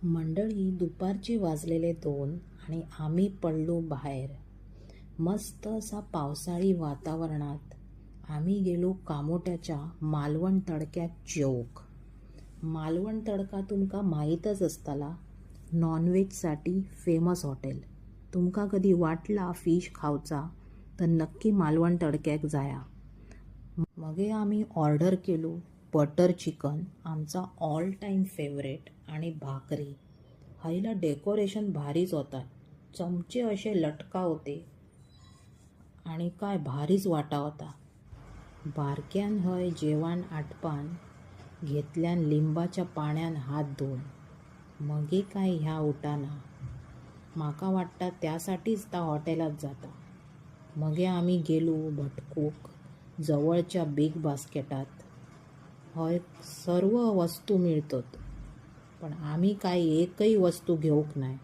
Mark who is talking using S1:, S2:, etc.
S1: मंडळी, दुपारचे वाजलेले 2 आणि आम्ही पडलो बाहेर. मस्त असा पावसाळी वातावरणात आम्ही गेलो कामोट्याच्या मालवण तडक्यात जेवूक. मालवण तडका तुमका माहीतच असताला, नॉनव्हेजसाठी फेमस हॉटेल. तुमका कधी वाटला फिश खावचा तर नक्की मालवण तडक्याक जाया. मगे आम्ही ऑर्डर केलो बटर चिकन, आमचा ऑल टाईम फेवरेट, आणि भाकरी. हयला डेकोरेशन भारीच होता. चमचे असे लटका होते आणि काय भारीच वाटा होता. बारक्यान हय जेवण आटपान घेतल्यान लिंबाच्या पाण्यान हात धुवन. मगे काय ह्या उठाना. माका वाटता त्यासाठीच त्या हॉटेलात जाता. मगे आम्ही गेलो भटकूक जवळच्या बिग बास्केटात. हय सर्व वस्तू मिळतात, पण आम्ही काय एकही वस्तू घेऊक नाही.